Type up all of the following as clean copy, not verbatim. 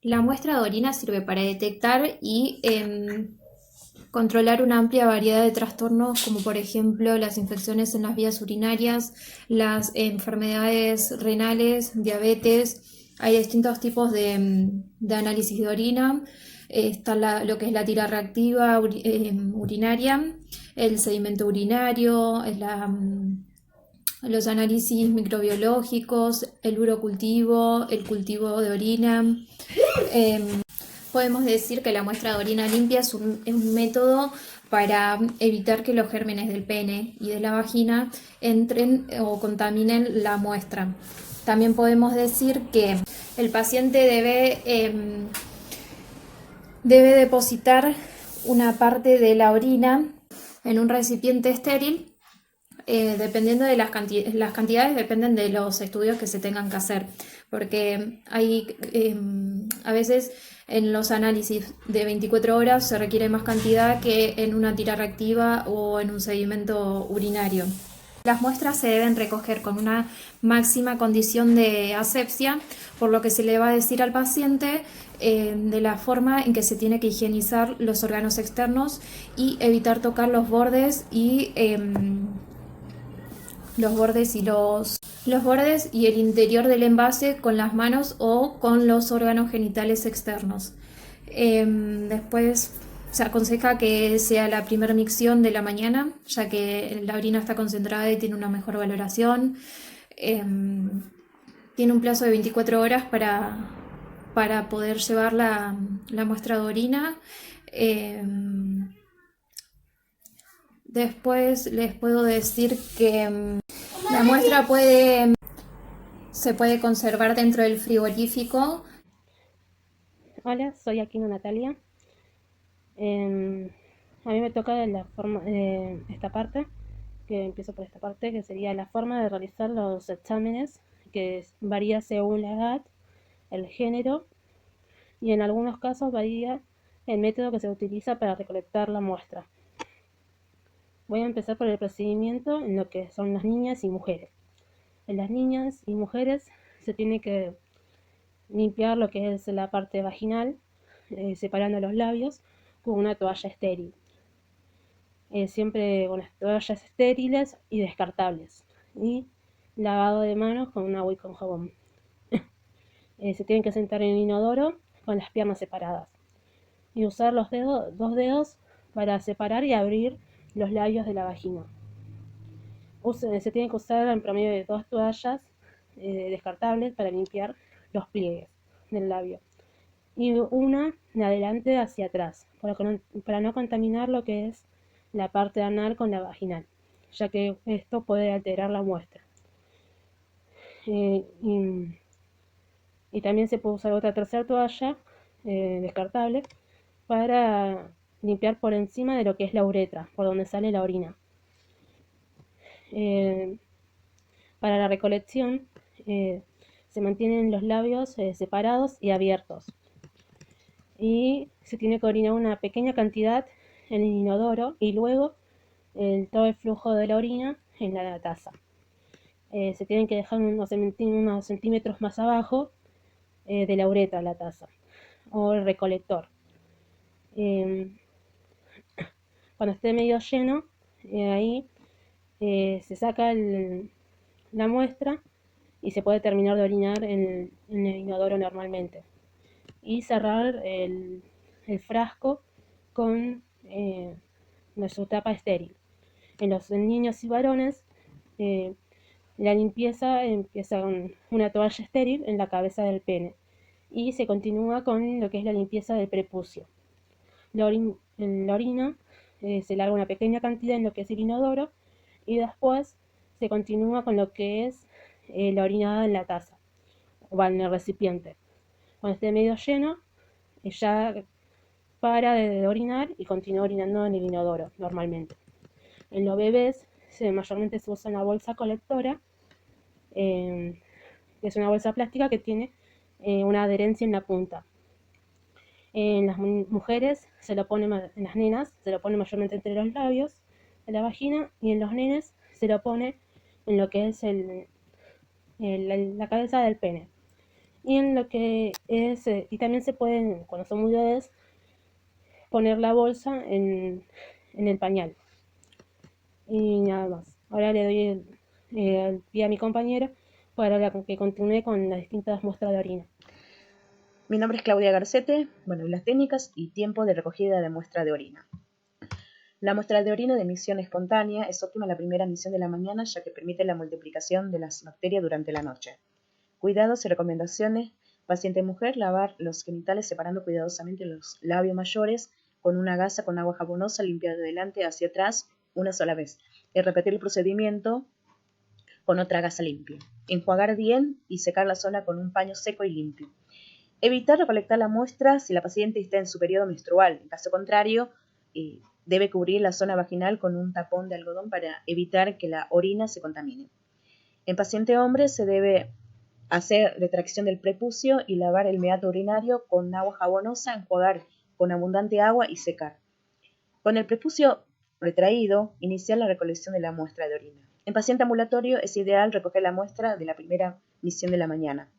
La muestra de orina sirve para detectar y controlar una amplia variedad de trastornos como por ejemplo las infecciones en las vías urinarias, las enfermedades renales, diabetes. Hay distintos tipos de análisis de orina. Está lo que es la tira reactiva urinaria, el sedimento urinario, los análisis microbiológicos, el urocultivo, el cultivo de orina. Podemos decir que la muestra de orina limpia es un método para evitar que los gérmenes del pene y de la vagina entren o contaminen la muestra. También podemos decir que el paciente debe depositar una parte de la orina en un recipiente estéril. Dependiendo de las cantidades, dependen de los estudios que se tengan que hacer, porque hay a veces en los análisis de 24 horas se requiere más cantidad que en una tira reactiva o en un sedimento urinario. Las muestras se deben recoger con una máxima condición de asepsia, por lo que se le va a decir al paciente de la forma en que se tiene que higienizar los órganos externos y evitar tocar los bordes y los bordes y el interior del envase con las manos o con los órganos genitales externos. Después se aconseja que sea la primera micción de la mañana, ya que la orina está concentrada y tiene una mejor valoración. Tiene un plazo de 24 horas para poder llevar la muestra de orina. Después les puedo decir que la muestra se puede conservar dentro del frigorífico. Hola, soy Aquino Natalia. A mí me toca esta parte, que empiezo por esta parte, que sería la forma de realizar los exámenes, que varía según la edad, el género y en algunos casos varía el método que se utiliza para recolectar la muestra. Voy a empezar por el procedimiento en lo que son las niñas y mujeres. En las niñas y mujeres se tiene que limpiar lo que es la parte vaginal, separando los labios con una toalla estéril. Siempre con las toallas estériles y descartables. Y lavado de manos con un agua y con jabón. Se tienen que sentar en el inodoro con las piernas separadas. Y usar dos dedos para separar y abrir los labios de la vagina. Se tienen que usar en promedio de 2 toallas descartables para limpiar los pliegues del labio. Y una de adelante hacia atrás, para no contaminar lo que es la parte anal con la vaginal, ya que esto puede alterar la muestra. Eh, y, y también se puede usar otra tercera toalla descartable para limpiar por encima de lo que es la uretra, por donde sale la orina. Eh, para la recolección se mantienen los labios separados y abiertos. Y se tiene que orinar una pequeña cantidad en el inodoro y luego todo el flujo de la orina en la taza. Se tienen que dejar unos centímetros más abajo de la uretra la taza o el recolector. Eh, Cuando esté medio lleno, ahí se saca la muestra y se puede terminar de orinar en el inodoro normalmente. Y cerrar el frasco con su tapa estéril. En los niños y varones, la limpieza empieza con una toalla estéril en la cabeza del pene y se continúa con lo que es la limpieza del prepucio. En la orina se larga una pequeña cantidad en lo que es el inodoro y después se continúa con lo que es la orinada en la taza o en el recipiente. Cuando esté medio lleno, ya para de orinar y continúa orinando en el inodoro normalmente. En los bebés mayormente se usa una bolsa colectora, que es una bolsa plástica que tiene una adherencia en la punta. En las mujeres en las nenas se lo pone mayormente entre los labios de la vagina y en los nenes se lo pone en lo que es la cabeza del pene. y en lo que es, y también se pueden, cuando son muy bebés, poner la bolsa en el pañal. Y nada más. Ahora le doy el pie a mi compañera para que continúe con las distintas muestras de orina. Mi nombre es Claudia Garcete. Bueno, las técnicas y tiempo de recogida de muestra de orina. La muestra de orina de emisión espontánea es óptima la primera emisión de la mañana, ya que permite la multiplicación de las bacterias durante la noche. Cuidados y recomendaciones. Paciente mujer, lavar los genitales separando cuidadosamente los labios mayores con una gasa con agua jabonosa, limpiar de delante hacia atrás una sola vez. Y repetir el procedimiento con otra gasa limpia. Enjuagar bien y secar la zona con un paño seco y limpio. Evitar recolectar la muestra si la paciente está en su periodo menstrual. En caso contrario, debe cubrir la zona vaginal con un tapón de algodón para evitar que la orina se contamine. En paciente hombre se debe hacer retracción del prepucio y lavar el meato urinario con agua jabonosa, enjuagar con abundante agua y secar. Con el prepucio retraído, iniciar la recolección de la muestra de orina. En paciente ambulatorio es ideal recoger la muestra de la primera misión de la mañana.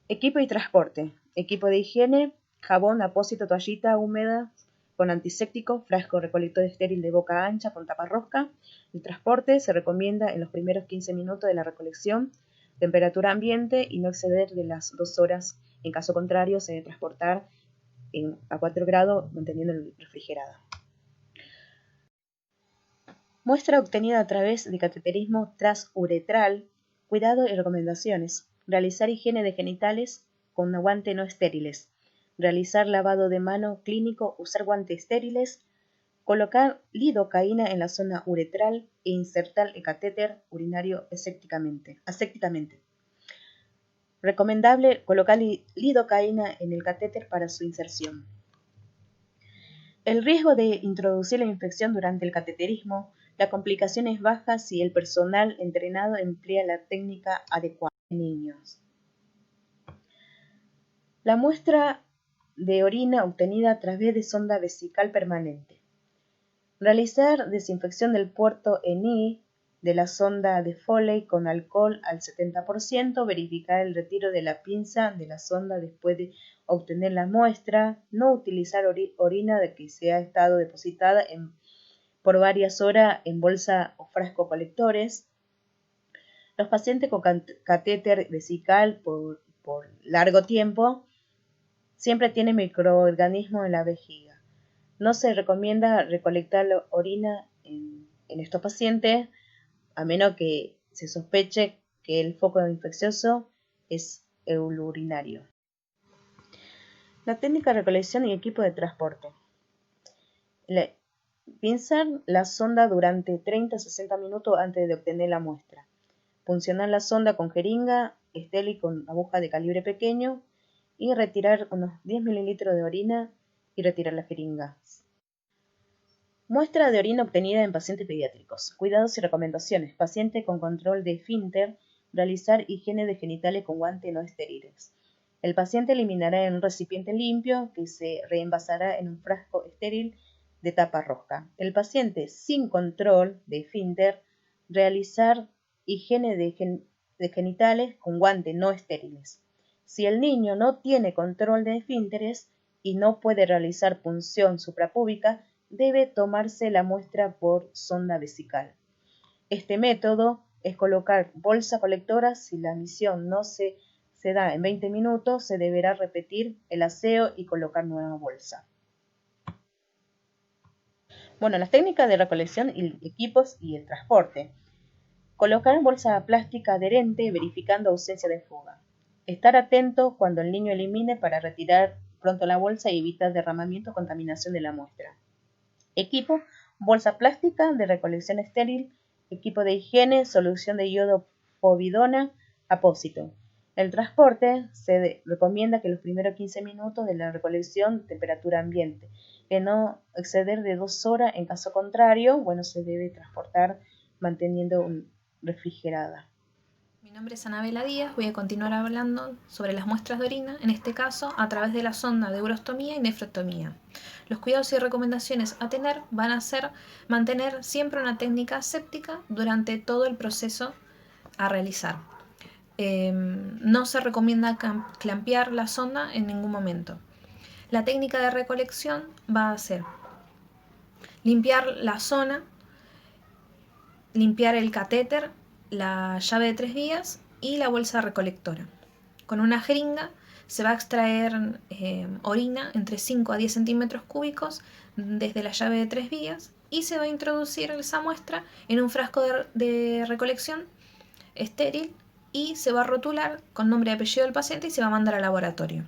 Equipo y transporte. Equipo de higiene, jabón, apósito, toallita húmeda con antiséptico, frasco recolector estéril de boca ancha con tapa rosca. El transporte se recomienda en los primeros 15 minutos de la recolección, temperatura ambiente y no exceder de las 2 horas. En caso contrario, se debe transportar a 4 grados manteniendo el refrigerado. Muestra obtenida a través de cateterismo transuretral. Cuidado y recomendaciones. Realizar higiene de genitales con guantes no estériles. Realizar lavado de mano clínico, usar guantes estériles. Colocar lidocaína en la zona uretral e insertar el catéter urinario asépticamente. Recomendable colocar lidocaína en el catéter para su inserción. El riesgo de introducir la infección durante el cateterismo. La complicación es baja si el personal entrenado emplea la técnica adecuada en niños. La muestra de orina obtenida a través de sonda vesical permanente. Realizar desinfección del puerto ENI de la sonda de Foley con alcohol al 70%, verificar el retiro de la pinza de la sonda después de obtener la muestra, no utilizar orina de que se ha estado depositada por varias horas en bolsa o frasco colectores. Los pacientes con catéter vesical por largo tiempo siempre tienen microorganismos en la vejiga. No se recomienda recolectar la orina en estos pacientes, a menos que se sospeche que el foco infeccioso es el urinario. La técnica de recolección y equipo de transporte. Pinzar la sonda durante 30 a 60 minutos antes de obtener la muestra. Funcionar la sonda con jeringa, estéril con aguja de calibre pequeño y retirar unos 10 mililitros de orina y retirar la jeringa. Muestra de orina obtenida en pacientes pediátricos. Cuidados y recomendaciones. Paciente con control de esfínter. Realizar higiene de genitales con guantes no estériles. El paciente eliminará en un recipiente limpio que se reenvasará en un frasco estéril de tapa rosca. El paciente sin control de esfínter. Realizar higiene de genitales con guantes no estériles. Si el niño no tiene control de esfínteres y no puede realizar punción suprapúbica, debe tomarse la muestra por sonda vesical. Este método es colocar bolsa colectora. Si la misión no se da en 20 minutos, se deberá repetir el aseo y colocar nueva bolsa. Bueno, las técnicas de recolección y equipos y el transporte. Colocar bolsa plástica adherente verificando ausencia de fuga. Estar atento cuando el niño elimine para retirar pronto la bolsa y evitar derramamiento o contaminación de la muestra. Equipo, bolsa plástica de recolección estéril, equipo de higiene, solución de yodo povidona, apósito. El transporte se recomienda que los primeros 15 minutos de la recolección, temperatura ambiente, que no exceder de 2 horas. En caso contrario, se debe transportar manteniendo refrigerada. Mi nombre es Anabela Díaz, voy a continuar hablando sobre las muestras de orina, en este caso a través de la sonda de urostomía y nefrostomía. Los cuidados y recomendaciones a tener van a ser mantener siempre una técnica aséptica durante todo el proceso a realizar. no se recomienda clampear la sonda en ningún momento. La técnica de recolección va a ser limpiar la zona, limpiar el catéter, la llave de 3 vías y la bolsa recolectora. Con una jeringa se va a extraer orina entre 5 a 10 centímetros cúbicos desde la llave de 3 vías y se va a introducir esa muestra en un frasco de recolección estéril y se va a rotular con nombre y apellido del paciente y se va a mandar al laboratorio.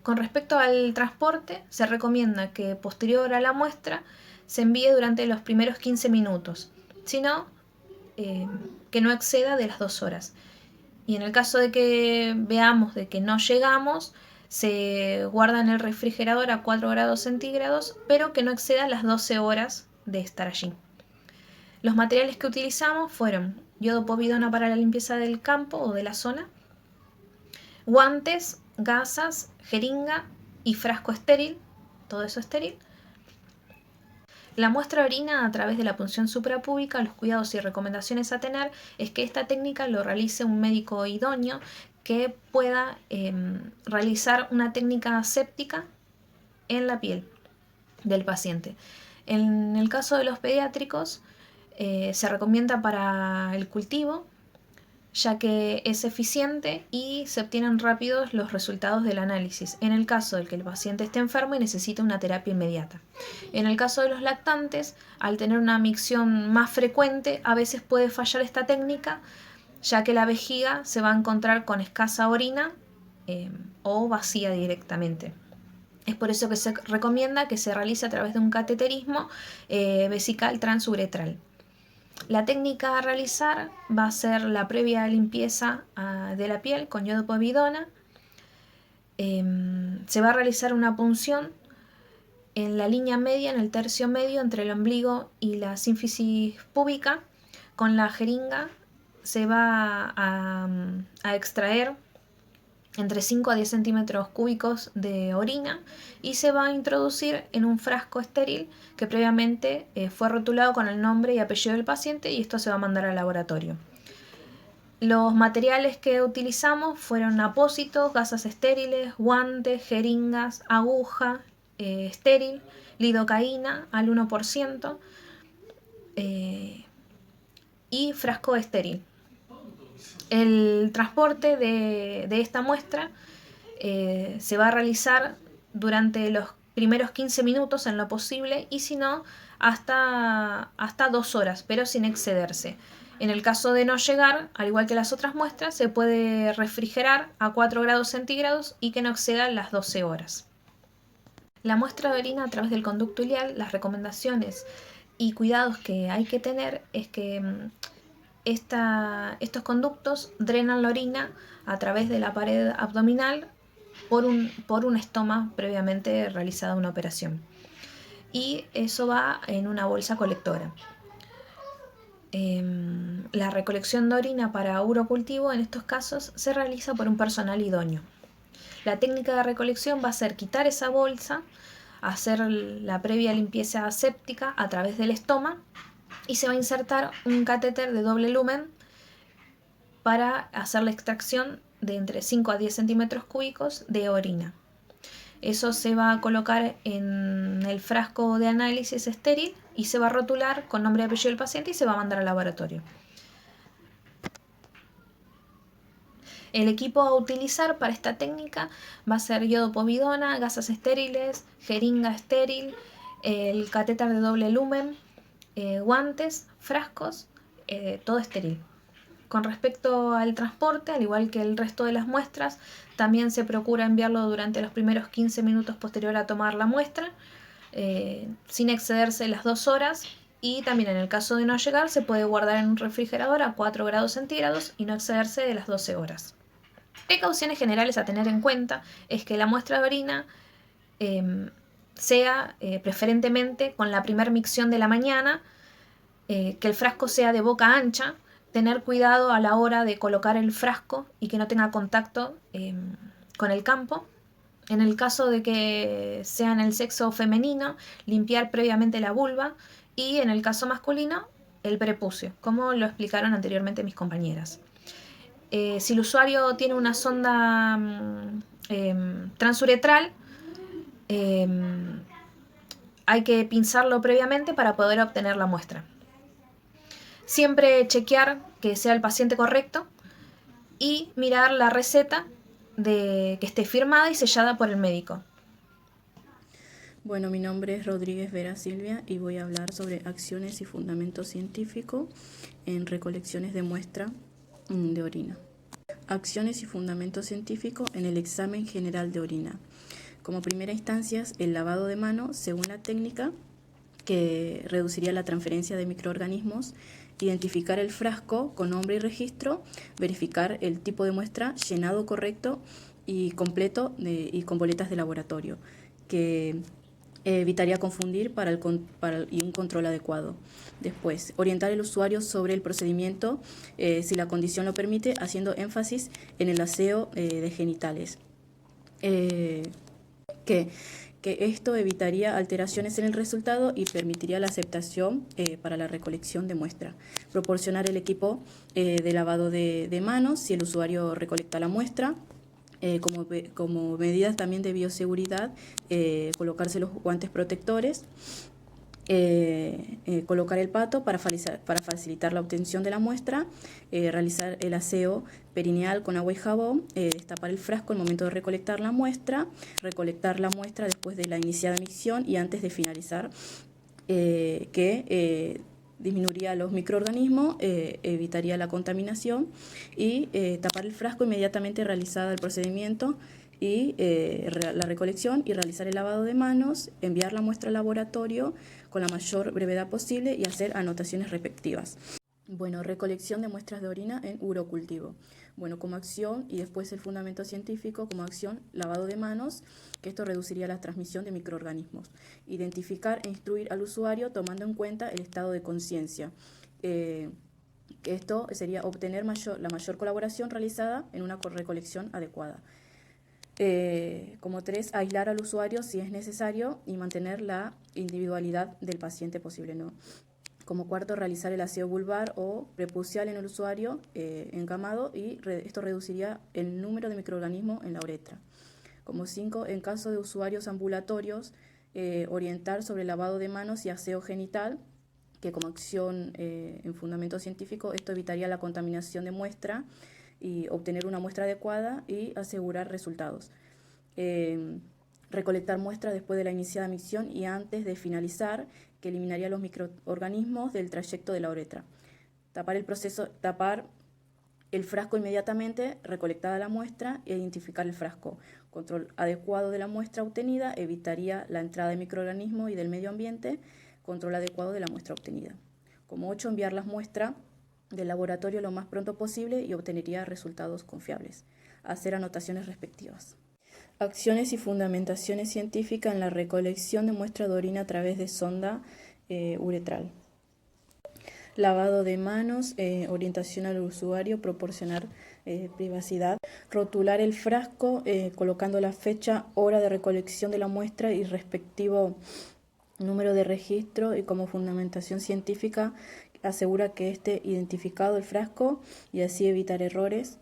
Con respecto al transporte, se recomienda que posterior a la muestra se envíe durante los primeros 15 minutos, sino que no exceda de las 2 horas. Y en el caso de que veamos de que no llegamos, se guarda en el refrigerador a 4 grados centígrados, pero que no exceda las 12 horas de estar allí. Los materiales que utilizamos fueron yodo povidona para la limpieza del campo o de la zona, guantes, gasas, jeringa y frasco estéril, todo eso estéril. La muestra de orina a través de la punción suprapúbica, los cuidados y recomendaciones a tener es que esta técnica lo realice un médico idóneo que pueda realizar una técnica aséptica en la piel del paciente. En el caso de los pediátricos se recomienda para el cultivo, ya que es eficiente y se obtienen rápidos los resultados del análisis, en el caso de que el paciente esté enfermo y necesite una terapia inmediata. En el caso de los lactantes, al tener una micción más frecuente, a veces puede fallar esta técnica, ya que la vejiga se va a encontrar con escasa orina o vacía directamente. Es por eso que se recomienda que se realice a través de un cateterismo vesical transuretral. La técnica a realizar va a ser la previa limpieza de la piel con yodo povidona. Se va a realizar una punción en la línea media, en el tercio medio entre el ombligo y la sínfisis púbica. Con la jeringa se va a extraer entre 5 a 10 centímetros cúbicos de orina y se va a introducir en un frasco estéril que previamente fue rotulado con el nombre y apellido del paciente y esto se va a mandar al laboratorio. Los materiales que utilizamos fueron apósitos, gasas estériles, guantes, jeringas, aguja estéril, lidocaína al 1% y frasco estéril. El transporte de esta muestra se va a realizar durante los primeros 15 minutos en lo posible y si no hasta 2 horas, pero sin excederse. En el caso de no llegar, al igual que las otras muestras, se puede refrigerar a 4 grados centígrados y que no exceda las 12 horas. La muestra de orina a través del conducto ileal, las recomendaciones y cuidados que hay que tener es que estos conductos drenan la orina a través de la pared abdominal por un estoma previamente realizada una operación. Y eso va en una bolsa colectora. La recolección de orina para urocultivo en estos casos se realiza por un personal idóneo. La técnica de recolección va a ser quitar esa bolsa, hacer la previa limpieza aséptica a través del estoma y se va a insertar un catéter de doble lumen para hacer la extracción de entre 5 a 10 centímetros cúbicos de orina. Eso se va a colocar en el frasco de análisis estéril y se va a rotular con nombre y apellido del paciente y se va a mandar al laboratorio. El equipo a utilizar para esta técnica va a ser yodo povidona, gasas estériles, jeringa estéril, el catéter de doble lumen, guantes, frascos, todo estéril. Con respecto al transporte, al igual que el resto de las muestras, también se procura enviarlo durante los primeros 15 minutos posterior a tomar la muestra, sin excederse las 2 horas, y también en el caso de no llegar se puede guardar en un refrigerador a 4 grados centígrados y no excederse de las 12 horas. Precauciones generales a tener en cuenta es que la muestra de orina sea preferentemente con la primer micción de la mañana, que el frasco sea de boca ancha, tener cuidado a la hora de colocar el frasco y que no tenga contacto con el campo. En el caso de que sea en el sexo femenino, limpiar previamente la vulva y en el caso masculino, el prepucio, como lo explicaron anteriormente mis compañeras. Si el usuario tiene una sonda transuretral, hay que pinzarlo previamente para poder obtener la muestra. Siempre chequear que sea el paciente correcto y mirar la receta que esté firmada y sellada por el médico. Bueno, mi nombre es Rodríguez Vera Silvia y voy a hablar sobre acciones y fundamentos científicos en recolecciones de muestra de orina. Acciones y fundamentos científicos en el examen general de orina. Como primera instancia, el lavado de manos según la técnica que reduciría la transferencia de microorganismos, identificar el frasco con nombre y registro, verificar el tipo de muestra llenado correcto y completo y con boletas de laboratorio, que evitaría confundir y un control adecuado. Después, orientar al usuario sobre el procedimiento, si la condición lo permite, haciendo énfasis en el aseo de genitales. Que esto evitaría alteraciones en el resultado y permitiría la aceptación para la recolección de muestra. Proporcionar el equipo de lavado de manos si el usuario recolecta la muestra. Como medidas también de bioseguridad, colocarse los guantes protectores, colocar el pato para facilitar la obtención de la muestra, realizar el aseo perineal con agua y jabón, destapar el frasco al momento de recolectar la muestra después de la iniciada micción y antes de finalizar, que disminuiría los microorganismos, evitaría la contaminación y tapar el frasco inmediatamente realizado el procedimiento y la recolección y realizar el lavado de manos, enviar la muestra al laboratorio con la mayor brevedad posible y hacer anotaciones respectivas. Bueno, recolección de muestras de orina en urocultivo. Bueno, como acción y después el fundamento científico, como acción, lavado de manos, que esto reduciría la transmisión de microorganismos. Identificar e instruir al usuario tomando en cuenta el estado de conciencia. Que esto sería obtener la mayor colaboración realizada en una recolección adecuada. Como 3, aislar al usuario si es necesario y mantener la individualidad del paciente posible, ¿no? Como 4, realizar el aseo vulvar o prepucial en el usuario encamado y esto reduciría el número de microorganismos en la uretra. Como 5, en caso de usuarios ambulatorios, orientar sobre el lavado de manos y aseo genital, que como acción en fundamento científico esto evitaría la contaminación de muestra y obtener una muestra adecuada y asegurar resultados. Recolectar muestras después de la iniciada micción y antes de finalizar, que eliminaría los microorganismos del trayecto de la uretra. Tapar el frasco inmediatamente, recolectada la muestra, e identificar el frasco. Control adecuado de la muestra obtenida evitaría la entrada de microorganismos y del medio ambiente. Control adecuado de la muestra obtenida. Como 8, enviar las muestras del laboratorio lo más pronto posible y obtendría resultados confiables. Hacer anotaciones respectivas. Acciones y fundamentaciones científicas en la recolección de muestra de orina a través de sonda uretral. Lavado de manos, orientación al usuario, proporcionar privacidad. Rotular el frasco colocando la fecha, hora de recolección de la muestra y respectivo número de registro, y como fundamentación científica asegura que esté identificado el frasco y así evitar errores.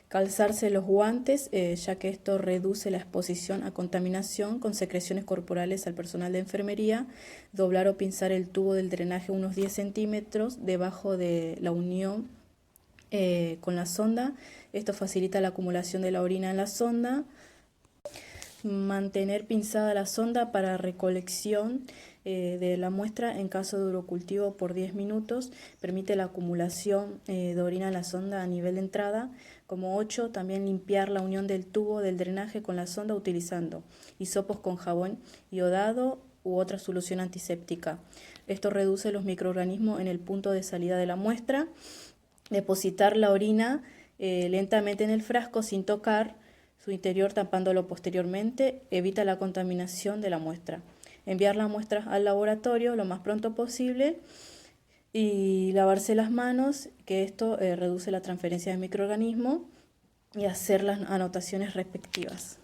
Calzarse los guantes, ya que esto reduce la exposición a contaminación con secreciones corporales al personal de enfermería. Doblar o pinzar el tubo del drenaje unos 10 centímetros debajo de la unión con la sonda. Esto facilita la acumulación de la orina en la sonda. Mantener pinzada la sonda para recolección de la muestra en caso de urocultivo por 10 minutos. Permite la acumulación de orina en la sonda a nivel de entrada. Como 8, también limpiar la unión del tubo del drenaje con la sonda utilizando hisopos con jabón iodado u otra solución antiséptica. Esto reduce los microorganismos en el punto de salida de la muestra. Depositar la orina lentamente en el frasco sin tocar su interior, tapándolo posteriormente, evita la contaminación de la muestra. Enviar las muestras al laboratorio lo más pronto posible y lavarse las manos, que esto reduce la transferencia de microorganismos, y hacer las anotaciones respectivas.